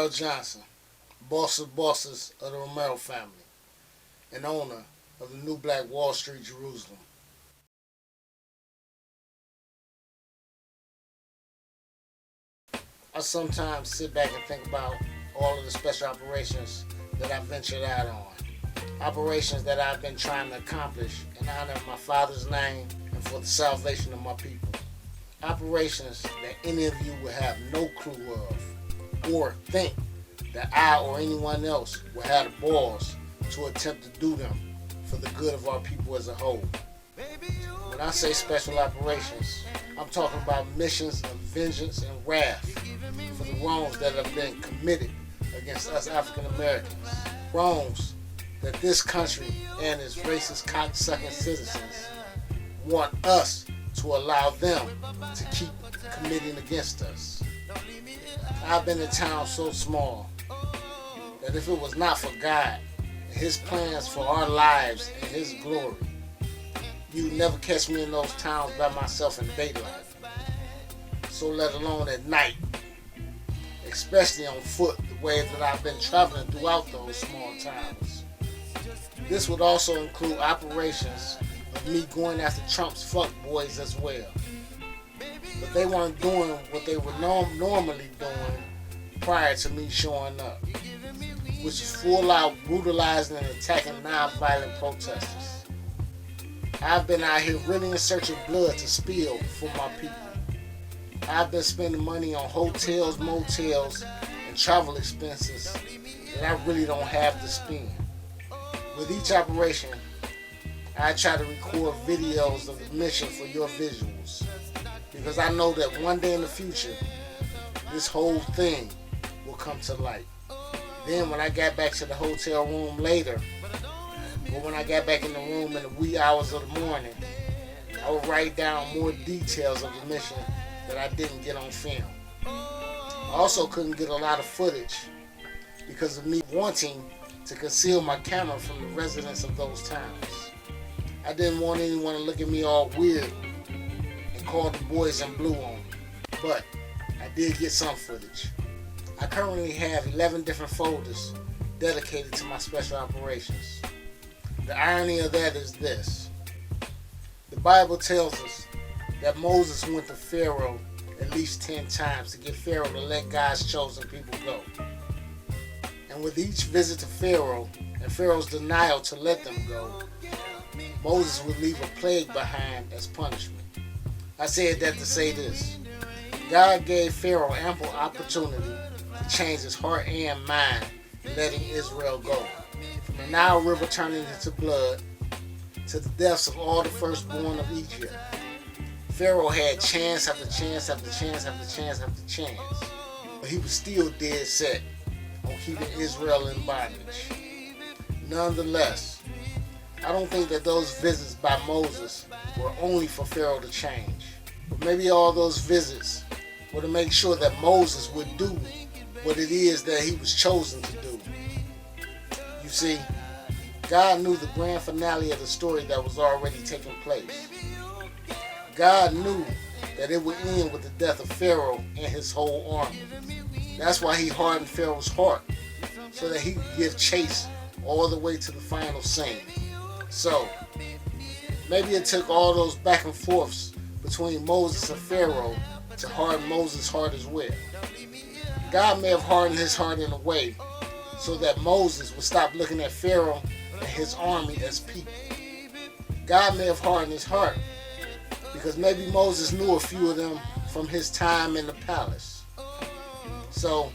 Romaro Johnson, boss of bosses of the Romaro family, and owner of the New Black Wall Street, Jerusalem. I sometimes sit back and think about all of the special operations that I ventured out on. Operations that I've been trying to accomplish in honor of my father's name and for the salvation of my people. Operations that any of you would have no clue of or think that I or anyone else would have the balls to attempt to do them for the good of our people as a whole. When I say special operations, I'm talking about missions of vengeance and wrath for the wrongs that have been committed against us African Americans. Wrongs that this country and its racist cocksucking citizens want us to allow them to keep committing against us. I've been in town so small that if it was not for God and His plans for our lives and His glory, you'd never catch me in those towns by myself in daylight. So let alone at night, especially on foot, the way that I've been traveling throughout those small towns. This would also include operations of me going after Trump's fuck boys as well. But they weren't doing what they were normally doing prior to me showing up, which is full out brutalizing and attacking non-violent protesters. I've been out here really in search of blood to spill for my people. I've been spending money on hotels, motels, and travel expenses that I really don't have to spend. With each operation, I try to record videos of the mission for your visuals, because I know that one day in the future, this whole thing will come to light. Then when I got back to the hotel room later, or when I got back in the room in the wee hours of the morning, I would write down more details of the mission that I didn't get on film. I also couldn't get a lot of footage because of me wanting to conceal my camera from the residents of those towns. I didn't want anyone to look at me all weird and call the boys in blue on me, but I did get some footage. I currently have 11 different folders dedicated to my special operations. The irony of that is this. The Bible tells us that Moses went to Pharaoh at least 10 times to get Pharaoh to let God's chosen people go. And with each visit to Pharaoh and Pharaoh's denial to let them go, Moses would leave a plague behind as punishment. I said that to say this. God gave Pharaoh ample opportunity to change his heart and mind in letting Israel go. From the Nile River turning into blood to the deaths of all the firstborn of Egypt. Pharaoh had chance after chance after chance after chance after chance, but he was still dead set on keeping Israel in bondage. Nonetheless, I don't think that those visits by Moses were only for Pharaoh to change, but maybe all those visits were to make sure that Moses would do what it is that he was chosen to do. You see, God knew the grand finale of the story that was already taking place. God knew that it would end with the death of Pharaoh and his whole army. That's why he hardened Pharaoh's heart, so that he could give chase all the way to the final scene. So, maybe it took all those back and forths between Moses and Pharaoh to harden Moses' heart as well. God may have hardened his heart in a way so that Moses would stop looking at Pharaoh and his army as people. God may have hardened his heart because maybe Moses knew a few of them from his time in the palace. So,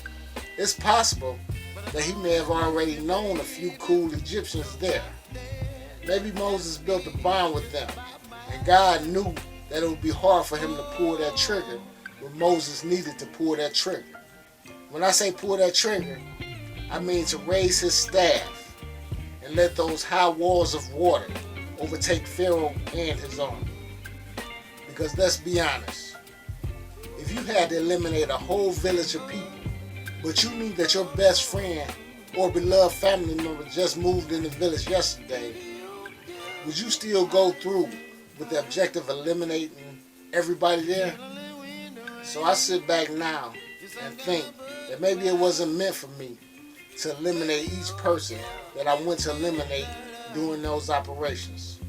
it's possible that he may have already known a few cool Egyptians there. Maybe Moses built a bond with them, and God knew that it would be hard for him to pull that trigger when Moses needed to pull that trigger. When I say pull that trigger, I mean to raise his staff and let those high walls of water overtake Pharaoh and his army. Because let's be honest, if you had to eliminate a whole village of people, but you knew that your best friend or beloved family member just moved in the village yesterday, would you still go through with the objective of eliminating everybody there? So I sit back now and think that maybe it wasn't meant for me to eliminate each person that I went to eliminate during those operations.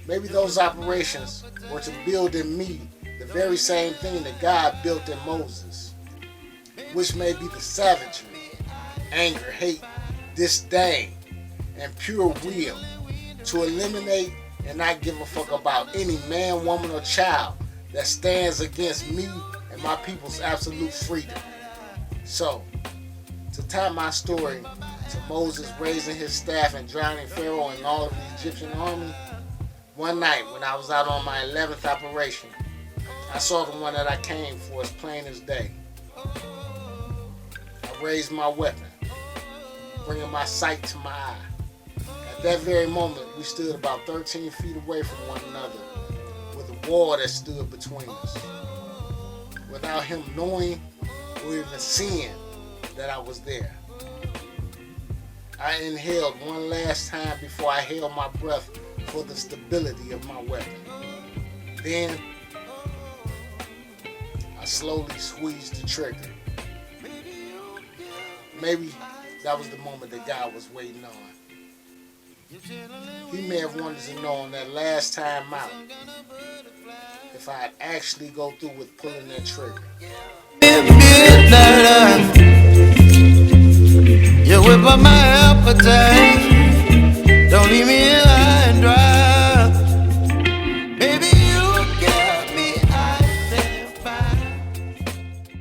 Maybe those operations were to build in me the very same thing that God built in Moses, which may be the savagery, anger, hate, disdain, and pure will to eliminate and not give a fuck about any man, woman, or child that stands against me and my people's absolute freedom. So, to tie my story to Moses raising his staff and drowning Pharaoh and all of the Egyptian army, one night when I was out on my 11th operation, I saw the one that I came for as plain as day. I raised my weapon, bringing my sight to my eye. At that very moment, we stood about 13 feet away from one another with a wall that stood between us. Without him knowing or even seeing that I was there. I inhaled one last time before I held my breath for the stability of my weapon. Then, I slowly squeezed the trigger. Maybe that was the moment that God was waiting on. He may have wanted to know on that last time out if I'd actually go through with pulling that trigger. You whip up my appetite.